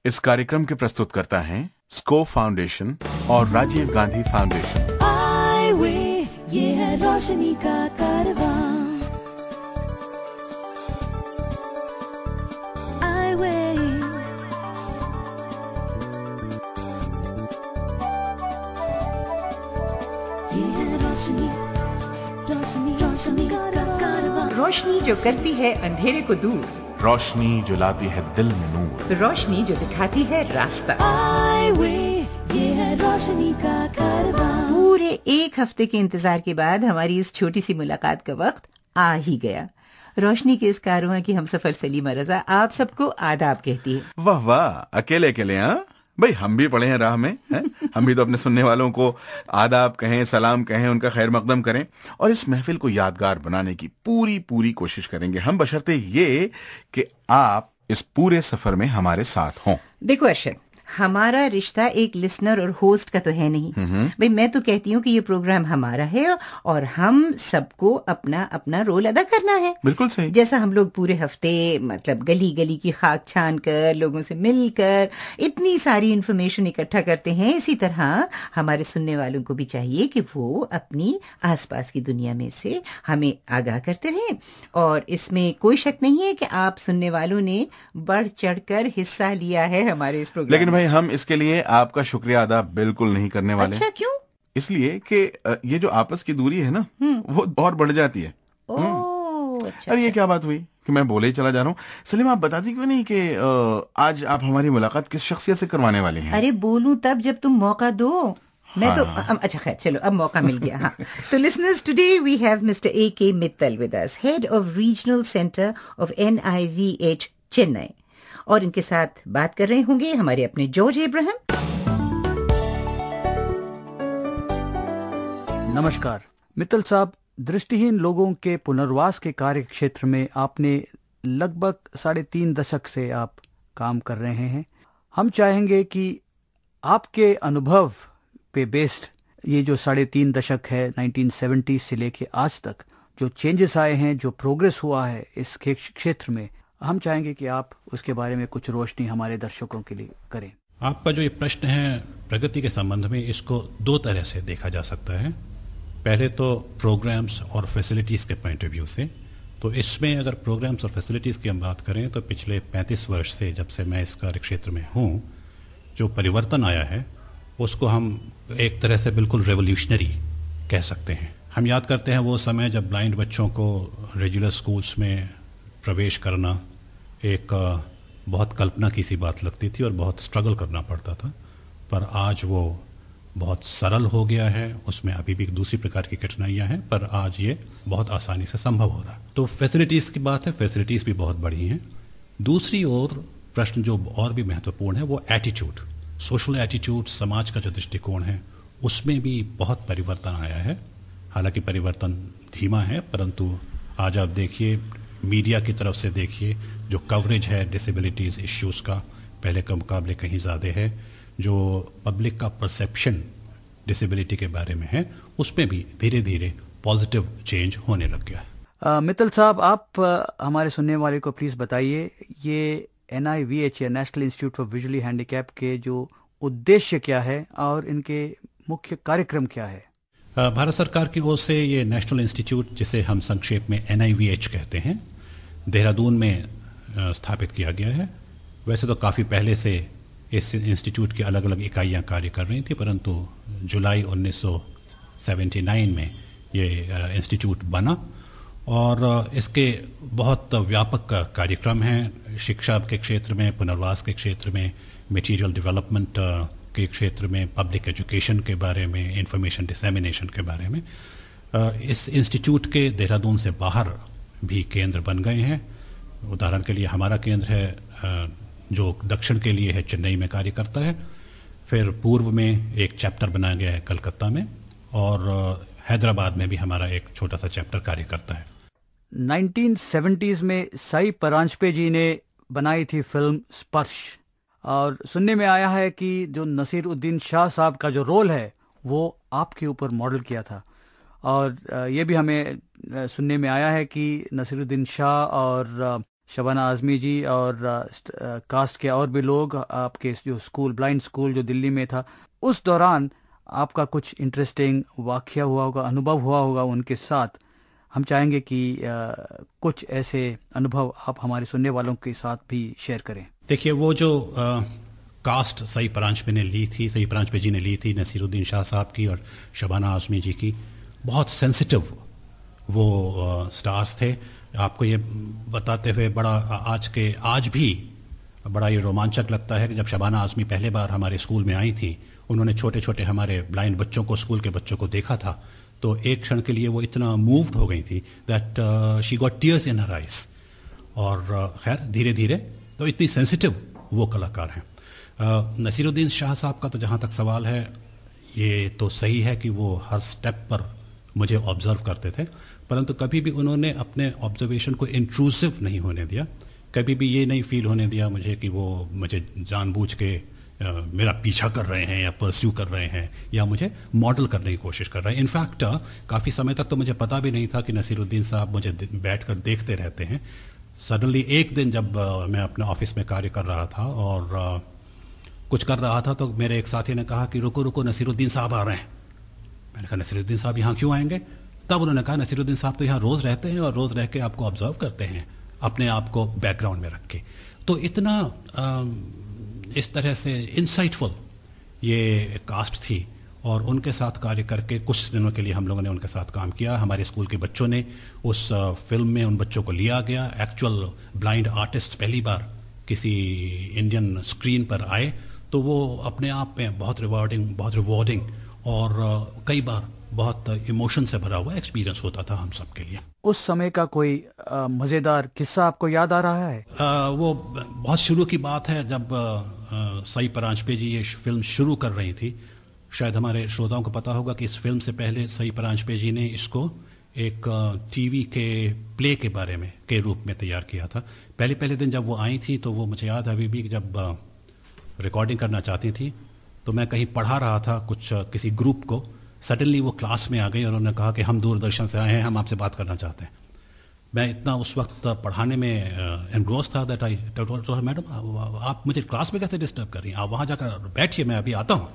इस कार्यक्रम के प्रस्तुतकर्ता हैं स्कोप फाउंडेशन और राजीव गांधी फाउंडेशन। आए वे ये है रोशनी का कारवां। आए वे ये है रोशनी, रोशनी, रोशनी का कारवां। रोशनी जो करती है अंधेरे को दूर, रोशनी जो लाती है दिल में नूर, रोशनी जो दिखाती है रास्ता। आए वे ये है रोशनी का कारवां। पूरे एक हफ्ते के इंतजार के बाद हमारी इस छोटी सी मुलाकात का वक्त आ ही गया। रोशनी के इस कारवां की हमसफर सलीमा रजा आप सबको आदाब कहती है। वाह वाह, अकेले अकेले हाँ भाई, हम भी पड़े हैं राह में हैं? हम भी तो अपने सुनने वालों को आदाब कहें, सलाम कहें, उनका खैर मकदम करें और इस महफिल को यादगार बनाने की पूरी कोशिश करेंगे हम, बशर्ते ये कि आप इस पूरे सफर में हमारे साथ हों। देखो अर्शद, हमारा रिश्ता एक लिसनर और होस्ट का तो है नहीं भाई। मैं तो कहती हूँ कि ये प्रोग्राम हमारा है और हम सबको अपना अपना रोल अदा करना है। बिल्कुल सही। जैसा हम लोग पूरे हफ्ते मतलब गली गली की खाक छान कर, लोगों से मिलकर इतनी सारी इन्फॉर्मेशन इकट्ठा करते हैं, इसी तरह हमारे सुनने वालों को भी चाहिए कि वो अपनी आसपास की दुनिया में से हमें आगाह करते रहें। और इसमें कोई शक नहीं है कि आप सुनने वालों ने बढ़ चढ़कर हिस्सा लिया है हमारे इस प्रोग्राम। लेकिन भाई हम इसके लिए आपका शुक्रिया अदा बिल्कुल नहीं करने वाले। अच्छा, क्यों? इसलिए कि ये जो आपस की दूरी है ना वो और बढ़ जाती है। अच्छा, अरे ये क्या बात हुई कि मैं बोले ही चला जा रहा हूँ। सलीम, आप बताती क्यों नहीं कि आज आप हमारी मुलाकात किस शख्सियत से करवाने वाली हैं? अरे बोलूं तब जब तुम मौका दो। मैं तो अच्छा खैर चलो, अब मौका मिल गया। हाँ तो listeners, today we have mister A.K. Mittal with us, head of regional centre of NIVH Chennai, और इनके साथ बात कर रहे होंगे हमारे अपने जॉर्ज इब्राहिम। नमस्कार मित्तल साहब, दृष्टिहीन लोगों के पुनर्वास के कार्य क्षेत्र में आपने लगभग 3.5 दशक से आप काम कर रहे हैं। हम चाहेंगे कि आपके अनुभव पे बेस्ड ये जो 3.5 दशक है, 1970 से लेके आज तक जो चेंजेस आए हैं, जो प्रोग्रेस हुआ है इस क्षेत्र में, हम चाहेंगे कि आप उसके बारे में कुछ रोशनी हमारे दर्शकों के लिए करें। आपका जो ये प्रश्न है प्रगति के संबंध में, इसको 2 तरह से देखा जा सकता है। पहले तो प्रोग्राम्स और फैसिलिटीज़ के पॉइंट ऑफ व्यू से, तो इसमें अगर प्रोग्राम्स और फैसिलिटीज़ की हम बात करें तो पिछले 35 वर्ष से जब से मैं इस कार्य क्षेत्र में हूँ, जो परिवर्तन आया है उसको हम एक तरह से बिल्कुल रेवोल्यूशनरी कह सकते हैं। हम याद करते हैं वो समय जब ब्लाइंड बच्चों को रेगुलर स्कूल्स में प्रवेश करना एक बहुत कल्पना की सी बात लगती थी और बहुत स्ट्रगल करना पड़ता था, पर आज वो बहुत सरल हो गया है। उसमें अभी भी दूसरी प्रकार की कठिनाइयां हैं, पर आज ये बहुत आसानी से संभव हो रहा है। तो फैसिलिटीज़ की बात है, फैसिलिटीज़ भी बहुत बढ़ी हैं। दूसरी ओर प्रश्न जो और भी महत्वपूर्ण है वो एटीट्यूड, सोशल एटीट्यूड, समाज का जो दृष्टिकोण है उसमें भी बहुत परिवर्तन आया है। हालांकि परिवर्तन धीमा है, परंतु आज आप देखिए मीडिया की तरफ से देखिए, जो कवरेज है डिसेबिलिटीज़ इश्यूज़ का पहले के मुकाबले कहीं ज़्यादा है। जो पब्लिक का परसेप्शन डिसेबिलिटी के बारे में है उसमें भी धीरे धीरे पॉजिटिव चेंज होने लग गया है। मित्तल साहब, आप हमारे सुनने वाले को प्लीज़ बताइए, ये NIVH या national institute for visually handicap के जो उद्देश्य क्या है और इनके मुख्य कार्यक्रम क्या है? भारत सरकार की ओर से ये नेशनल इंस्टीट्यूट, जिसे हम संक्षेप में NIVH कहते हैं, देहरादून में स्थापित किया गया है। वैसे तो काफ़ी पहले से इस इंस्टीट्यूट की अलग अलग इकाइयाँ कार्य कर रही थी, परंतु जुलाई 1979 में ये इंस्टीट्यूट बना और इसके बहुत व्यापक कार्यक्रम हैं। शिक्षा के क्षेत्र में, पुनर्वास के क्षेत्र में, मटेरियल डेवलपमेंट के क्षेत्र में, पब्लिक एजुकेशन के बारे में, इंफॉर्मेशन डिसेमिनेशन के बारे में। इस इंस्टीट्यूट के देहरादून से बाहर भी केंद्र बन गए हैं। उदाहरण के लिए हमारा केंद्र है जो दक्षिण के लिए है, चेन्नई में कार्य करता है। फिर पूर्व में एक चैप्टर बनाया गया है कलकत्ता में, और हैदराबाद में भी हमारा एक छोटा सा चैप्टर कार्य करता है। 1970s में साई परांजपे जी ने बनाई थी फिल्म स्पर्श, और सुनने में आया है कि जो नसीरुद्दीन शाह साहब का जो रोल है वो आपके ऊपर मॉडल किया था। और ये भी हमें सुनने में आया है कि नसीरुद्दीन शाह और शबाना आज़मी जी और कास्ट के और भी लोग, आपके जो स्कूल, ब्लाइंड स्कूल जो दिल्ली में था, उस दौरान आपका कुछ इंटरेस्टिंग वाक़या हुआ होगा, अनुभव हुआ होगा उनके साथ। हम चाहेंगे कि कुछ ऐसे अनुभव आप हमारे सुनने वालों के साथ भी शेयर करें। देखिए, वो जो कास्ट सई परांजपे ने ली थी, सई परांजपे जी ने ली थी, नसीरुद्दीन शाह साहब की और शबाना आज़मी जी की, बहुत सेंसिटिव वो स्टार्स थे। आपको ये बताते हुए बड़ा आज भी बड़ा ये रोमांचक लगता है कि जब शबाना आज़मी पहले बार हमारे स्कूल में आई थी, उन्होंने छोटे छोटे हमारे ब्लाइंड बच्चों को, स्कूल के बच्चों को देखा था, तो एक क्षण के लिए वो इतना मूव्ड हो गई थी that she got tears in her eyes. और खैर धीरे धीरे तो इतनी सेंसिटिव वो कलाकार हैं। नसीरुद्दीन शाह साहब का तो जहाँ तक सवाल है, ये तो सही है कि वो हर स्टेप पर मुझे ऑब्जर्व करते थे, परंतु कभी भी उन्होंने अपने ऑब्जर्वेशन को इंट्रूसिव नहीं होने दिया। कभी भी ये नहीं फील होने दिया मुझे कि वो मुझे जानबूझ के मेरा पीछा कर रहे हैं या परस्यू कर रहे हैं या मुझे मॉडल करने की कोशिश कर रहे हैं। इनफैक्ट काफ़ी समय तक तो मुझे पता भी नहीं था कि नसीरुद्दीन साहब मुझे बैठकर देखते रहते हैं। सडनली एक दिन जब मैं अपने ऑफिस में कार्य कर रहा था और कुछ कर रहा था, तो मेरे एक साथी ने कहा कि रुको रुको, नसीरुद्दीन साहब आ रहे हैं। मैंने कहा नसीरुद्दीन साहब यहाँ क्यों आएंगे? तब उन्होंने कहा नसीरुद्दीन साहब तो यहाँ रोज़ रहते हैं और रोज़ रह के आपको ऑब्जर्व करते हैं, अपने आप को बैकग्राउंड में रख के। तो इतना इस तरह से इंसाइटफुल ये कास्ट थी और उनके साथ कार्य करके कुछ दिनों के लिए हम लोगों ने उनके साथ काम किया। हमारे स्कूल के बच्चों ने उस फिल्म में उन बच्चों को लिया गया। एक्चुअल ब्लाइंड आर्टिस्ट पहली बार किसी इंडियन स्क्रीन पर आए, तो वो अपने आप में बहुत रिवॉर्डिंग और कई बार बहुत इमोशन से भरा हुआ एक्सपीरियंस होता था हम सब के लिए। उस समय का कोई मज़ेदार किस्सा आपको याद आ रहा है? वो बहुत शुरू की बात है, जब सई परांजपे जी ये फिल्म शुरू कर रही थी। शायद हमारे श्रोताओं को पता होगा कि इस फिल्म से पहले सई परांजपे जी ने इसको एक टीवी के प्ले के बारे में के रूप में तैयार किया था। पहले दिन जब वो आई थी, तो वो मुझे याद है अभी भी, जब रिकॉर्डिंग करना चाहती थी, तो मैं कहीं पढ़ा रहा था किसी ग्रुप को। सडनली वो क्लास में आ गई और उन्होंने कहा कि हम दूरदर्शन से आए हैं, हम आपसे बात करना चाहते हैं। मैं इतना उस वक्त पढ़ाने में एनग्रोस था that I told her, madam आप मुझे क्लास में कैसे डिस्टर्ब कर रही हैं, आप वहाँ जाकर बैठिए, मैं अभी आता हूँ।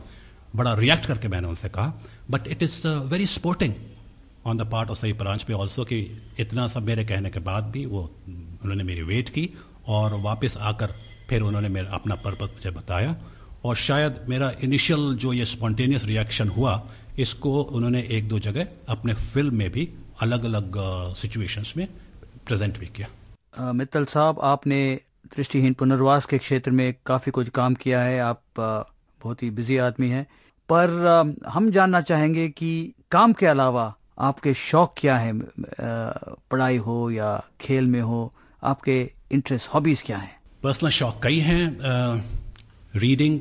बड़ा रिएक्ट करके मैंने उनसे कहा, but it is very sporting on the part of Sai Paranjpye also कि इतना सब मेरे कहने के बाद भी उन्होंने मेरी वेट की और वापस आकर फिर उन्होंने मेरा अपना पर्पस मुझे बताया। और शायद मेरा इनिशियल जो ये स्पॉन्टेनियस रिएक्शन हुआ, इसको उन्होंने एक दो जगह अपने फिल्म में भी अलग अलग सिचुएशंस में प्रेजेंट भी किया। मित्तल साहब, आपने दृष्टिहीन पुनर्वास के क्षेत्र में काफ़ी कुछ काम किया है, आप बहुत ही बिजी आदमी हैं, पर हम जानना चाहेंगे कि काम के अलावा आपके शौक क्या हैं? पढ़ाई हो या खेल में हो, आपके इंटरेस्ट, हॉबीज़ क्या हैं? पर्सनल शौक कई हैं। रीडिंग,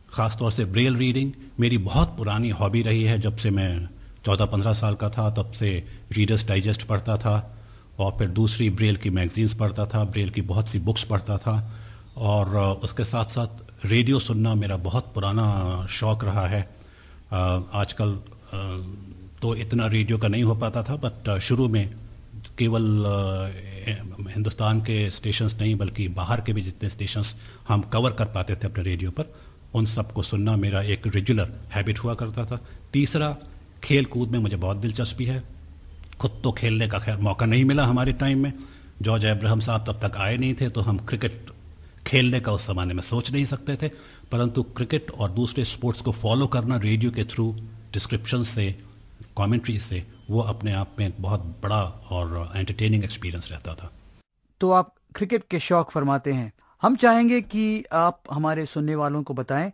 ख़ासतौर से ब्रेल रीडिंग मेरी बहुत पुरानी हॉबी रही है। जब से मैं 14-15 साल का था, तब से रीडर्स डाइजेस्ट पढ़ता था और फिर दूसरी ब्रेल की मैगजीन्स पढ़ता था, ब्रेल की बहुत सी बुक्स पढ़ता था, और उसके साथ साथ रेडियो सुनना मेरा बहुत पुराना शौक़ रहा है। आजकल तो इतना रेडियो का नहीं हो पाता था, बट शुरू में केवल हिंदुस्तान के स्टेशंस नहीं बल्कि बाहर के भी जितने स्टेशंस हम कवर कर पाते थे अपने रेडियो पर, उन सब को सुनना मेरा एक रेगुलर हैबिट हुआ करता था। तीसरा, खेल कूद में मुझे बहुत दिलचस्पी है। खुद तो खेलने का खैर मौका नहीं मिला हमारे टाइम में, जॉर्ज एब्राहम साहब तब तक आए नहीं थे, तो हम क्रिकेट खेलने का उस ज़माने में सोच नहीं सकते थे, परंतु क्रिकेट और दूसरे स्पोर्ट्स को फॉलो करना रेडियो के थ्रू, डिस्क्रिप्शन से, कमेंट्री से, वो अपने आप में एक बहुत बड़ा और एंटरटेनिंग एक्सपीरियंस रहता था। तो आप क्रिकेट के शौक फरमाते हैं, हम चाहेंगे कि आप हमारे सुनने वालों को बताएं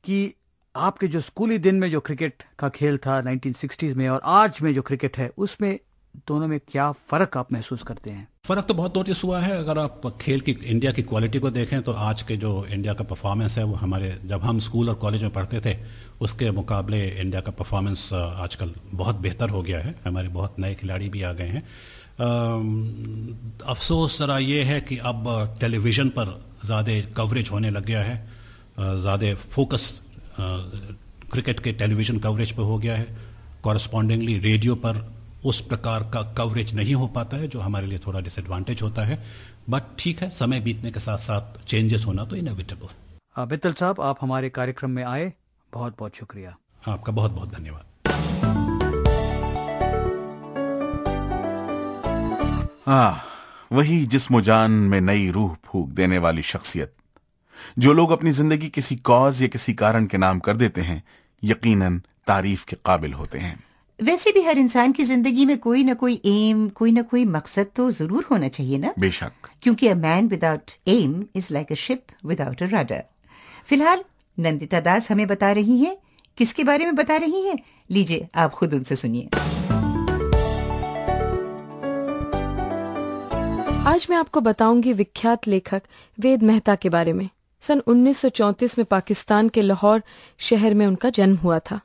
कि आपके जो स्कूली दिन में जो क्रिकेट का खेल था 1960s में और आज में जो क्रिकेट है, उसमें दोनों में क्या फ़र्क आप महसूस करते हैं? फ़र्क तो बहुत नोटिस हुआ है। अगर आप खेल की इंडिया की क्वालिटी को देखें तो आज के जो इंडिया का परफॉर्मेंस है वो हमारे जब हम स्कूल और कॉलेज में पढ़ते थे उसके मुकाबले इंडिया का परफॉर्मेंस आजकल बहुत बेहतर हो गया है। हमारे बहुत नए खिलाड़ी भी आ गए हैं। अफसोस ज़रा ये है कि अब टेलीविज़न पर ज़्यादा कवरेज होने लग गया है, ज़्यादा फोकस क्रिकेट के टेलीविज़न कवरेज पर हो गया है। कॉरस्पॉन्डिंगली रेडियो पर उस प्रकार का कवरेज नहीं हो पाता है, जो हमारे लिए थोड़ा डिसएडवांटेज होता है। बट ठीक है, समय बीतने के साथ साथ चेंजेस होना तो इनएविटेबल। मित्तल साहब, आप हमारे कार्यक्रम में आए, बहुत बहुत शुक्रिया। आपका बहुत बहुत धन्यवाद। वही जिस्म जान में नई रूह फूंक देने वाली शख्सियत, जो लोग अपनी जिंदगी किसी कॉज या किसी कारण के नाम कर देते हैं, यकीनन तारीफ के काबिल होते हैं। वैसे भी हर इंसान की जिंदगी में कोई ना कोई एम, कोई ना कोई मकसद तो जरूर होना चाहिए ना। बेशक, क्योंकि a man without aim is like a ship without a rudder. फिलहाल नंदिता दास हमें बता रही हैं। किसके बारे में बता रही हैं? लीजिए, आप खुद उनसे सुनिए। आज मैं आपको बताऊंगी विख्यात लेखक वेद मेहता के बारे में। सन 1934 में पाकिस्तान के लाहौर शहर में उनका जन्म हुआ था।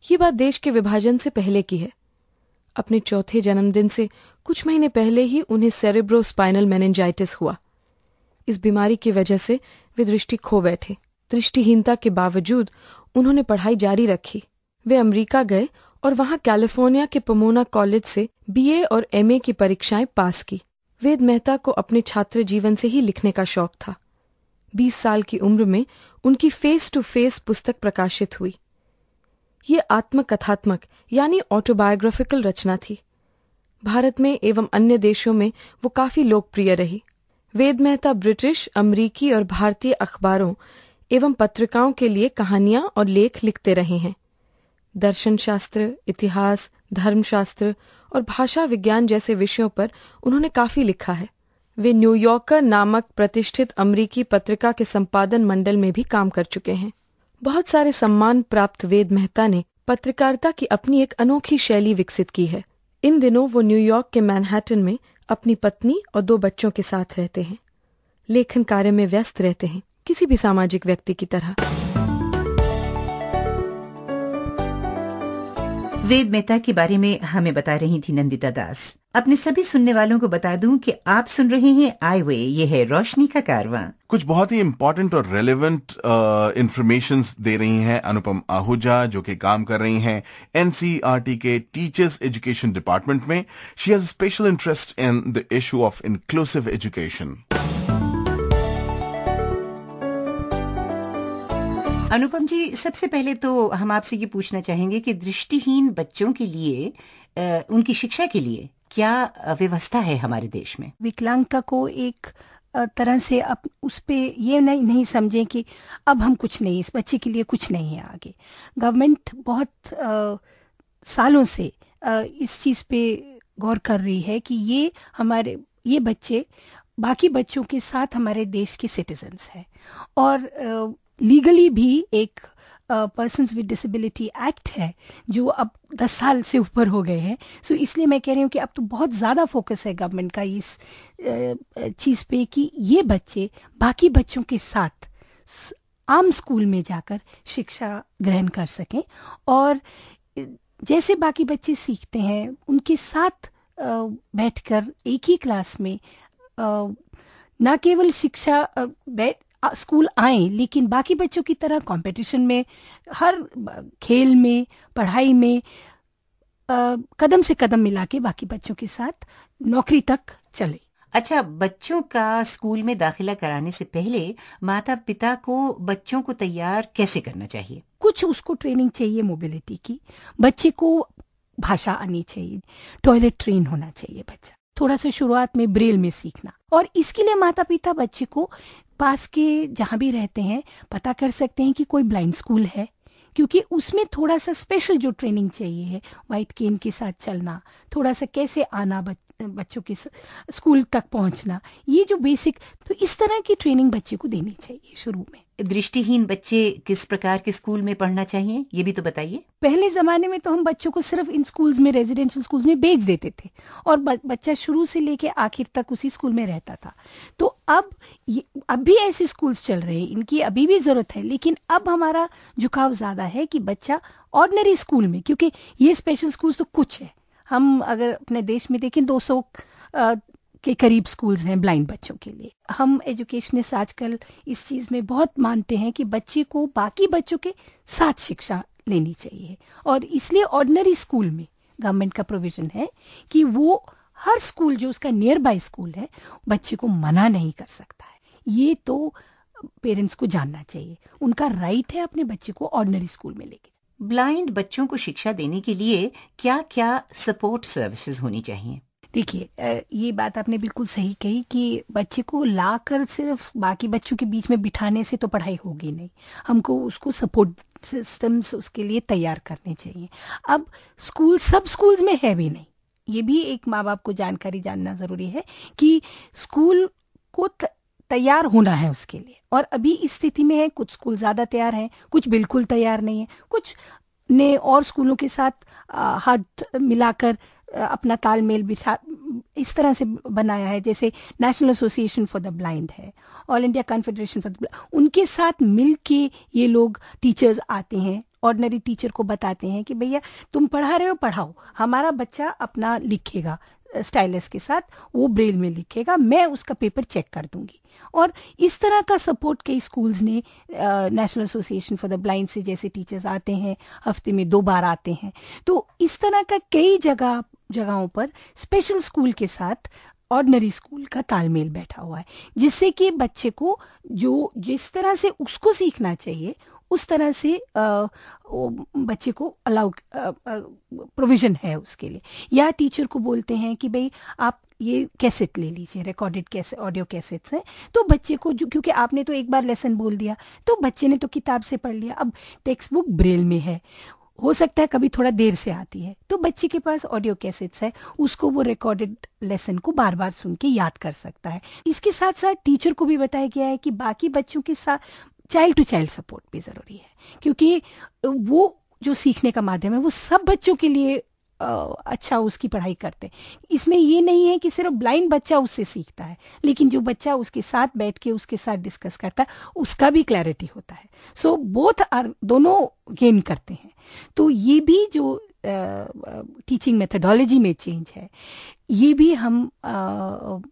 ये बात देश के विभाजन से पहले की है। अपने चौथे जन्मदिन से कुछ महीने पहले ही उन्हें सेरेब्रोस्पाइनल मेनिंजाइटिस हुआ। इस बीमारी की वजह से वे दृष्टि खो बैठे। दृष्टिहीनता के बावजूद उन्होंने पढ़ाई जारी रखी। वे अमेरिका गए और वहां कैलिफोर्निया के पोमोना कॉलेज से बीए और एमए की परीक्षाएं पास की। वेद मेहता को अपने छात्र जीवन से ही लिखने का शौक था। 20 साल की उम्र में उनकी फेस टू फेस पुस्तक प्रकाशित हुई। ये आत्मकथात्मक यानी ऑटोबायोग्राफिकल रचना थी। भारत में एवं अन्य देशों में वो काफी लोकप्रिय रही। वेद मेहता ब्रिटिश, अमरीकी और भारतीय अखबारों एवं पत्रिकाओं के लिए कहानियां और लेख लिखते रहे हैं। दर्शन शास्त्र, इतिहास, धर्मशास्त्र और भाषा विज्ञान जैसे विषयों पर उन्होंने काफी लिखा है। वे न्यूयॉर्कर नामक प्रतिष्ठित अमरीकी पत्रिका के संपादन मंडल में भी काम कर चुके हैं। बहुत सारे सम्मान प्राप्त वेद मेहता ने पत्रकारिता की अपनी एक अनोखी शैली विकसित की है। इन दिनों वो न्यूयॉर्क के मैनहट्टन में अपनी पत्नी और 2 बच्चों के साथ रहते हैं। लेखन कार्य में व्यस्त रहते हैं, किसी भी सामाजिक व्यक्ति की तरह। वेद मेहता के बारे में हमें बता रही थी नंदिता दास। अपने सभी सुनने वालों को बता दूं कि आप सुन रहे हैं आई वे, ये है रोशनी का कारवां। कुछ बहुत ही इंपॉर्टेंट और रेलेवेंट इंफॉर्मेशन दे रही हैं अनुपम आहूजा, जो कि काम कर रही हैं एनसीईआरटी के टीचर्स एजुकेशन डिपार्टमेंट में। She has special interest in the issue of inclusive education. Anupam ji, सबसे पहले तो हम आपसे ये पूछना चाहेंगे कि दृष्टिहीन बच्चों के लिए, उनकी शिक्षा के लिए क्या व्यवस्था है हमारे देश में? विकलांगता को एक तरह से अब उस पे ये नहीं समझें कि अब हम कुछ नहीं, इस बच्चे के लिए कुछ नहीं है आगे। गवर्नमेंट बहुत सालों से इस चीज़ पे गौर कर रही है कि ये बच्चे बाकी बच्चों के साथ हमारे देश के सिटीजन्स हैं और लीगली भी एक पर्सन्स विद डिसेबिलिटी एक्ट है जो अब 10 साल से ऊपर हो गए हैं। सो इसलिए मैं कह रही हूँ कि अब तो बहुत ज़्यादा फोकस है गवर्नमेंट का इस चीज़ पे कि ये बच्चे बाकी बच्चों के साथ आम स्कूल में जाकर शिक्षा ग्रहण कर सकें और जैसे बाकी बच्चे सीखते हैं उनके साथ बैठकर एक ही क्लास में न केवल शिक्षा स्कूल आए, लेकिन बाकी बच्चों की तरह कंपटीशन में, हर खेल में, पढ़ाई में कदम से कदम मिला के बाकी बच्चों के साथ नौकरी तक चले। अच्छा, बच्चों का स्कूल में दाखिला कराने से पहले माता पिता को बच्चों को तैयार कैसे करना चाहिए? कुछ उसको ट्रेनिंग चाहिए मोबिलिटी की, बच्चे को भाषा आनी चाहिए, टॉयलेट ट्रेन होना चाहिए बच्चा, थोड़ा सा शुरुआत में ब्रेल में सीखना। और इसके लिए माता पिता बच्चे को पास के जहाँ भी रहते हैं पता कर सकते हैं कि कोई ब्लाइंड स्कूल है, क्योंकि उसमें थोड़ा सा स्पेशल जो ट्रेनिंग चाहिए है, वाइट केन के साथ चलना, थोड़ा सा कैसे आना बच्चों के स्कूल तक पहुंचना, ये जो बेसिक, तो इस तरह की ट्रेनिंग बच्चे को देनी चाहिए शुरू में। दृष्टिहीन बच्चे किस प्रकार के स्कूल में पढ़ना चाहिए, ये भी तो बताइए। पहले जमाने में तो हम बच्चों को सिर्फ इन स्कूल्स में, रेजिडेंशियल स्कूल्स में भेज देते थे और बच्चा शुरू से लेके आखिर तक उसी स्कूल में रहता था। तो अब भी ऐसे स्कूल्स चल रहे हैं, इनकी अभी भी जरूरत है, लेकिन अब हमारा झुकाव ज्यादा है कि बच्चा ऑर्डिनरी स्कूल में, क्योंकि ये स्पेशल स्कूल्स तो कुछ है, हम अगर अपने देश में देखें 200 के करीब स्कूल्स हैं ब्लाइंड बच्चों के लिए। हम एजुकेशनिस्ट आजकल इस चीज़ में बहुत मानते हैं कि बच्चे को बाकी बच्चों के साथ शिक्षा लेनी चाहिए और इसलिए ऑर्डिनरी स्कूल में गवर्नमेंट का प्रोविजन है कि वो हर स्कूल जो उसका नियर बाय स्कूल है बच्चे को मना नहीं कर सकता है। ये तो पेरेंट्स को जानना चाहिए, उनका राइट है अपने बच्चे को ऑर्डिनरी स्कूल में लेके। ब्लाइंड बच्चों को शिक्षा देने के लिए क्या क्या सपोर्ट सर्विसेज होनी चाहिए? देखिए, ये बात आपने बिल्कुल सही कही कि बच्चे को लाकर सिर्फ बाकी बच्चों के बीच में बिठाने से तो पढ़ाई होगी नहीं, हमको उसको सपोर्ट सिस्टम्स उसके लिए तैयार करने चाहिए। अब सब स्कूल्स में है भी नहीं, ये भी एक माँ बाप को जानकारी जानना ज़रूरी है कि स्कूल को तैयार होना है उसके लिए। और अभी इस स्थिति में है, कुछ स्कूल ज़्यादा तैयार हैं, कुछ बिल्कुल तैयार नहीं है, कुछ ने और स्कूलों के साथ हाथ मिलाकर अपना तालमेल बिछा इस तरह से बनाया है, जैसे national association for the blind है, all India confederation for the blind, उनके साथ मिल के ये लोग टीचर्स आते हैं, ऑर्डिनरी टीचर को बताते हैं कि भैया तुम पढ़ा रहे हो पढ़ाओ, हमारा बच्चा अपना लिखेगा स्टाइलस के साथ, वो ब्रेल में लिखेगा, मैं उसका पेपर चेक कर दूंगी। और इस तरह का सपोर्ट कई स्कूल्स ने national association for the blind से जैसे टीचर्स आते हैं, हफ्ते में 2 बार आते हैं, तो इस तरह का कई जगहों पर स्पेशल स्कूल के साथ ऑर्डिनरी स्कूल का तालमेल बैठा हुआ है, जिससे कि बच्चे को जो जिस तरह से उसको सीखना चाहिए उस तरह से बच्चे को अलाउ प्रोविजन है उसके लिए। या टीचर को बोलते हैं कि भाई आप ये कैसेट ले लीजिए, रिकॉर्डेड कैसेट, ऑडियो कैसेट्स हैं, तो बच्चे को क्योंकि आपने तो एक बार लेसन बोल दिया तो बच्चे ने तो किताब से पढ़ लिया, अब टेक्स्ट बुक ब्रेल में है, हो सकता है कभी थोड़ा देर से आती है, तो बच्चे के पास ऑडियो कैसेट्स है, उसको वो रिकॉर्डेड लेसन को बार बार सुन के याद कर सकता है। इसके साथ साथ टीचर को भी बताया गया है कि बाकी बच्चों के साथ चाइल्ड टू चाइल्ड सपोर्ट भी ज़रूरी है, क्योंकि वो जो सीखने का माध्यम है वो सब बच्चों के लिए अच्छा उसकी पढ़ाई करते हैं। इसमें ये नहीं है कि सिर्फ ब्लाइंड बच्चा उससे सीखता है, लेकिन जो बच्चा उसके साथ बैठ के उसके साथ डिस्कस करता है उसका भी क्लैरिटी होता है। सो बोथ आर, दोनों गेन करते हैं। तो ये भी जो टीचिंग मेथडोलॉजी में चेंज है, ये भी हम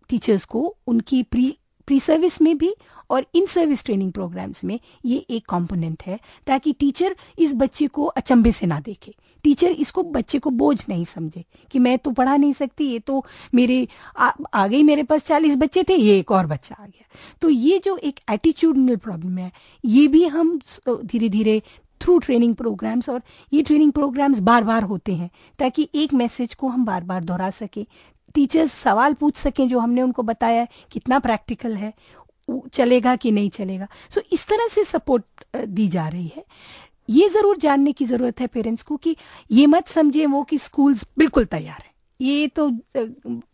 टीचर्स को उनकी प्री सर्विस में भी और इन सर्विस ट्रेनिंग प्रोग्राम्स में ये एक कंपोनेंट है, ताकि टीचर इस बच्चे को अचंभे से ना देखे, टीचर इसको बच्चे को बोझ नहीं समझे कि मैं तो पढ़ा नहीं सकती, ये तो मेरे आ गई, मेरे पास 40 बच्चे थे, ये एक और बच्चा आ गया। तो ये जो एक एटीट्यूडनल प्रॉब्लम है, ये भी हम धीरे धीरे थ्रू ट्रेनिंग प्रोग्राम्स, और ये ट्रेनिंग प्रोग्राम्स बार बार होते हैं ताकि एक मैसेज को हम बार बार दोहरा सकें, टीचर्स सवाल पूछ सकें जो हमने उनको बताया है कितना प्रैक्टिकल है, चलेगा कि नहीं चलेगा। सो इस तरह से सपोर्ट दी जा रही है। ये ज़रूर जानने की ज़रूरत है पेरेंट्स को कि ये मत समझे वो कि स्कूल्स बिल्कुल तैयार है, ये तो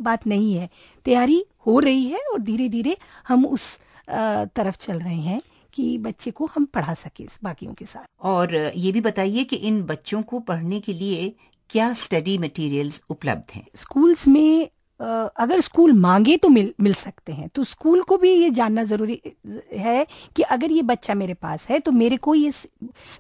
बात नहीं है, तैयारी हो रही है और धीरे धीरे हम उस तरफ चल रहे हैं कि बच्चे को हम पढ़ा सके बाकियों के साथ। और ये भी बताइए कि इन बच्चों को पढ़ने के लिए क्या स्टडी मटेरियल्स उपलब्ध हैं? स्कूल्स में अगर स्कूल मांगे तो मिल सकते हैं, तो स्कूल को भी ये जानना ज़रूरी है कि अगर ये बच्चा मेरे पास है तो मेरे को ये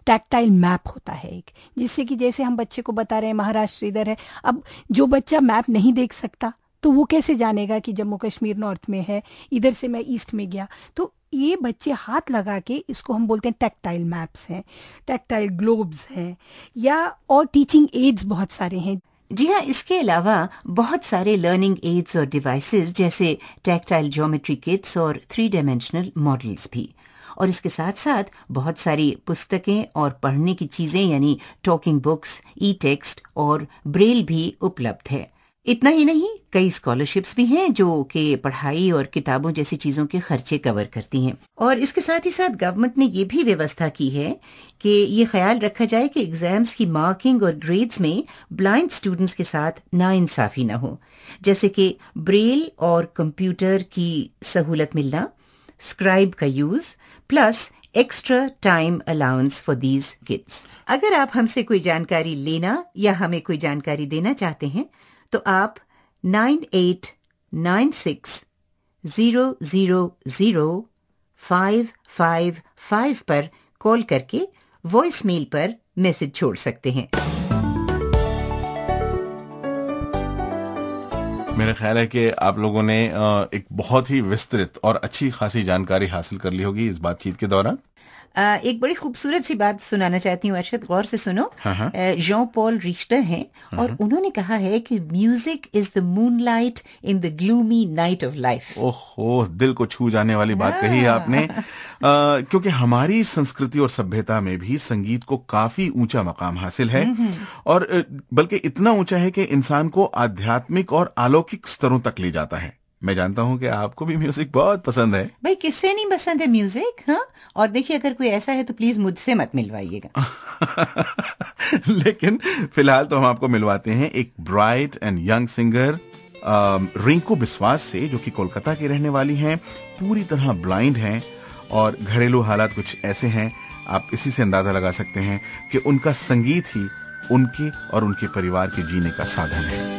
टैक्टाइल मैप होता है एक, जिससे कि जैसे हम बच्चे को बता रहे हैं महाराष्ट्र इधर है, अब जो बच्चा मैप नहीं देख सकता तो वो कैसे जानेगा कि जम्मू कश्मीर नॉर्थ में है, इधर से मैं ईस्ट में गया। तो ये बच्चे हाथ लगा के, इसको हम बोलते हैं टैक्टाइल मैप्स हैं, टैक्टाइल ग्लोब्स हैं, या और टीचिंग एड्स बहुत सारे हैं। जी हाँ, इसके अलावा बहुत सारे लर्निंग एड्स और डिवाइसेस जैसे टैक्टाइल ज्योमेट्री किट्स और 3 डायमेंशनल मॉडल्स भी, और इसके साथ साथ बहुत सारी पुस्तकें और पढ़ने की चीजें यानी टॉकिंग बुक्स, ई टेक्स्ट और ब्रेल भी उपलब्ध है। इतना ही नहीं, कई स्कॉलरशिप्स भी हैं जो कि पढ़ाई और किताबों जैसी चीजों के खर्चे कवर करती हैं। और इसके साथ ही साथ गवर्नमेंट ने ये भी व्यवस्था की है कि ये ख्याल रखा जाए कि एग्जाम्स की मार्किंग और ग्रेड्स में ब्लाइंड स्टूडेंट्स के साथ नाइंसाफी न हो, जैसे कि ब्रेल और कंप्यूटर की सहूलत मिलना, स्क्राइब का use, plus extra time allowance for these kids. अगर आप हमसे कोई जानकारी लेना या हमें कोई जानकारी देना चाहते हैं तो आप 9896000555 पर कॉल करके वॉइस मेल पर मैसेज छोड़ सकते हैं। मेरा ख्याल है कि आप लोगों ने एक बहुत ही विस्तृत और अच्छी खासी जानकारी हासिल कर ली होगी इस बातचीत के दौरान। एक बड़ी खूबसूरत सी बात सुनाना चाहती हूँ अरशद, गौर से सुनो। हाँ। जॉन पॉल रिश्टर हैं और उन्होंने कहा है कि music is the moonlight in the gloomy night of life. ओहो, दिल को छू जाने वाली बात कही है आपने। क्योंकि हमारी संस्कृति और सभ्यता में भी संगीत को काफी ऊंचा मकाम हासिल है, और बल्कि इतना ऊंचा है कि इंसान को आध्यात्मिक और अलौकिक स्तरों तक ले जाता है। मैं जानता हूं कि आपको भी म्यूजिक बहुत पसंद है। भाई किससे नहीं पसंद है म्यूजिक, हाँ? और देखिए, अगर कोई ऐसा है तो प्लीज मुझसे मत मिलवाइएगा। लेकिन फिलहाल तो हम आपको मिलवाते हैं एक bright and young singer Rinku Biswas से, जो कि कोलकाता की रहने वाली हैं, पूरी तरह ब्लाइंड हैं और घरेलू हालात कुछ ऐसे हैं, आप इसी से अंदाजा लगा सकते हैं कि उनका संगीत ही उनके और उनके परिवार के जीने का साधन है।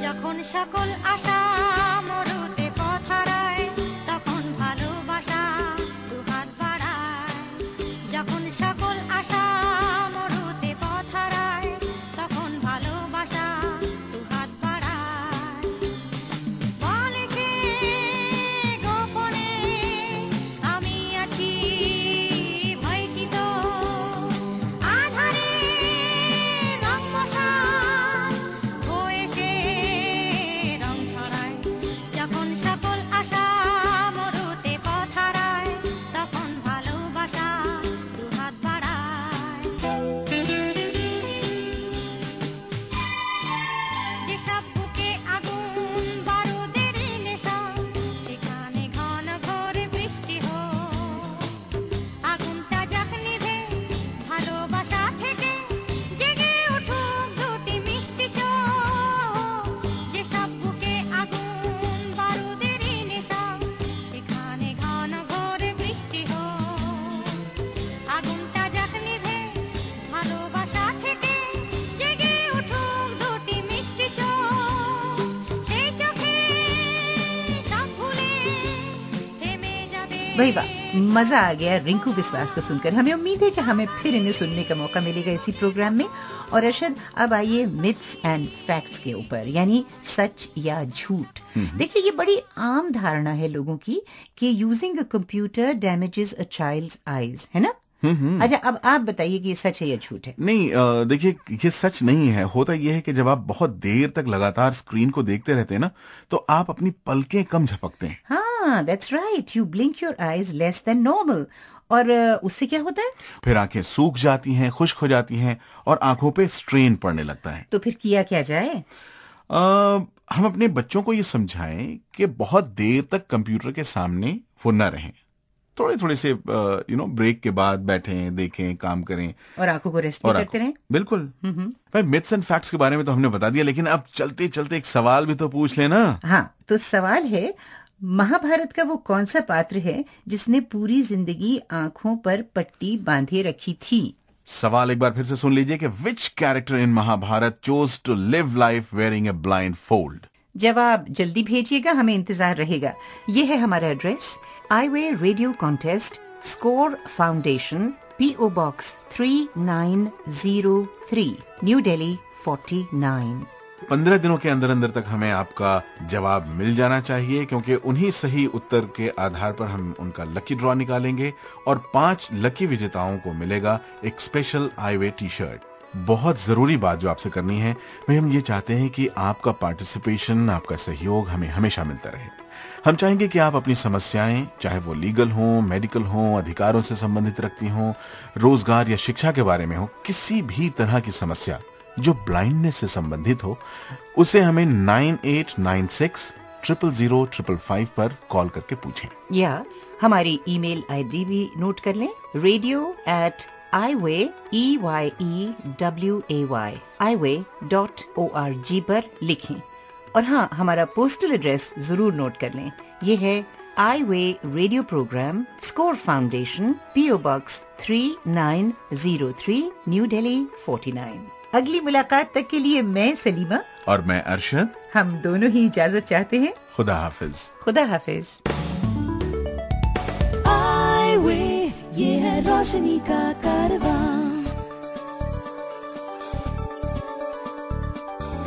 भाई वाह, मजा आ गया रिंकू बिस्वास को सुनकर। हमें उम्मीद है कि हमें फिर इन्हें सुनने का मौका मिलेगा इसी प्रोग्राम में। और अरशद, अब आइए मिथ्स एंड फैक्ट्स के ऊपर, यानी सच या झूठ। देखिए, ये बड़ी आम धारणा है लोगों की कि using a computer damages a child's eyes, है ना? अच्छा, अब आप बताइए कि ये सच है या झूठ है? नहीं, देखिए, ये सच नहीं है। होता यह है कि जब आप बहुत देर तक लगातार स्क्रीन को देखते रहते हैं ना, तो आप अपनी पलकें कम झपकते हैं। हाँ, that's right, you blink your eyes less than normal. और उससे क्या होता है? फिर आंखें सूख जाती हैं, खुश्क हो जाती हैं और आंखों पे स्ट्रेन पड़ने लगता है। तो फिर किया क्या जाए? हम अपने बच्चों को ये समझाएं कि बहुत देर तक कंप्यूटर के सामने वो न रहें। थोड़े से ब्रेक के बाद बैठें, देखें, काम करें और आंखों को रेस्ट करते रहें। बिल्कुल। भाई, मिथ्स एंड फैक्ट्स के बारे में तो हमने बता दिया, लेकिन अब चलते चलते एक सवाल भी तो पूछ लेना। हाँ, तो सवाल है, महाभारत का वो कौन सा पात्र है जिसने पूरी जिंदगी आंखों पर पट्टी बांधे रखी थी? सवाल एक बार फिर से सुन लीजिए कि which character in Mahabharata chose to live life wearing a blindfold? जवाब जल्दी भेजिएगा, हमें इंतजार रहेगा। ये है हमारा address, I way radio contest, Score Foundation, PO box 3903, New Delhi 49। 15 दिनों के अंदर अंदर तक हमें आपका जवाब मिल जाना चाहिए, क्योंकि उन्हीं सही उत्तर के आधार पर हम उनका लकी ड्रॉ निकालेंगे और 5 लकी विजेताओं को मिलेगा एक स्पेशल आई-वे टी शर्ट। बहुत जरूरी बात जो आपसे करनी है, भाई, हम ये चाहते हैं कि आपका पार्टिसिपेशन, आपका सहयोग हमें हमेशा मिलता रहे। हम चाहेंगे कि आप अपनी समस्याएं, चाहे वो लीगल हो, मेडिकल हो, अधिकारों से संबंधित रखती हो, रोजगार या शिक्षा के बारे में हो, किसी भी तरह की समस्या जो ब्लाइंडनेस से संबंधित हो, उसे हमें 9896 00055 पर कॉल करके पूछें। या हमारी ईमेल आईडी भी नोट कर लें, radio@iway.org पर लिखें। और हाँ, हमारा पोस्टल एड्रेस जरूर नोट कर लें, ये है I way radio program, Score Foundation, PO box 3903, New Delhi 49। अगली मुलाकात तक के लिए मैं सलीमा और मैं अरशद, हम दोनों ही इजाजत चाहते हैं। खुदा हाफिज। खुदा हाफिज। आई-वे, ये है रोशनी का कारवां।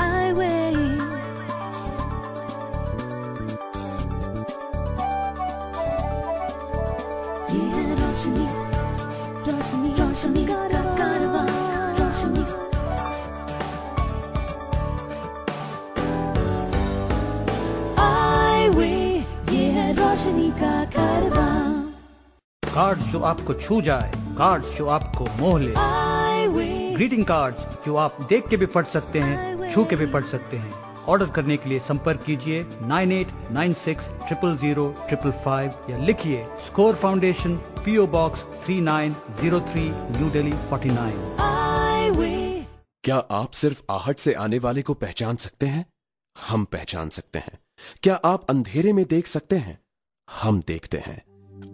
आई-वे, ये है रोशनी, रोशनी कार्ड्स जो आपको छू जाए, कार्ड्स जो आपको मोह ले, ग्रीटिंग कार्ड्स जो आप देख के भी पढ़ सकते हैं, छू के भी पढ़ सकते हैं। ऑर्डर करने के लिए संपर्क कीजिए 9896000555 या लिखिए score Foundation, PO Box 3903, New Delhi 49। क्या आप सिर्फ आहट से आने वाले को पहचान सकते हैं? हम पहचान सकते हैं। क्या आप अंधेरे में देख सकते हैं? हम देखते हैं।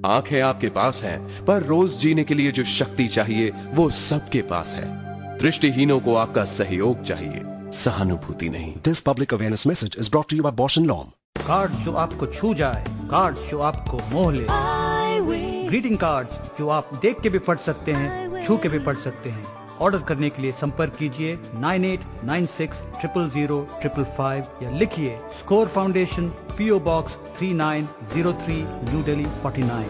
आंखें आपके पास हैं, पर रोज जीने के लिए जो शक्ति चाहिए वो सबके पास है। दृष्टिहीनों को आपका सहयोग चाहिए, सहानुभूति नहीं। This public awareness message is brought to you by Bosch & Lomb. Cards जो आपको छू जाए, कार्ड्स जो आपको मोह ले, ग्रीटिंग कार्ड्स जो आप देख के भी पढ़ सकते हैं, छू के भी पढ़ सकते हैं। ऑर्डर करने के लिए संपर्क कीजिए 9896000555 या लिखिए score Foundation, PO Box 3903, New Delhi 49।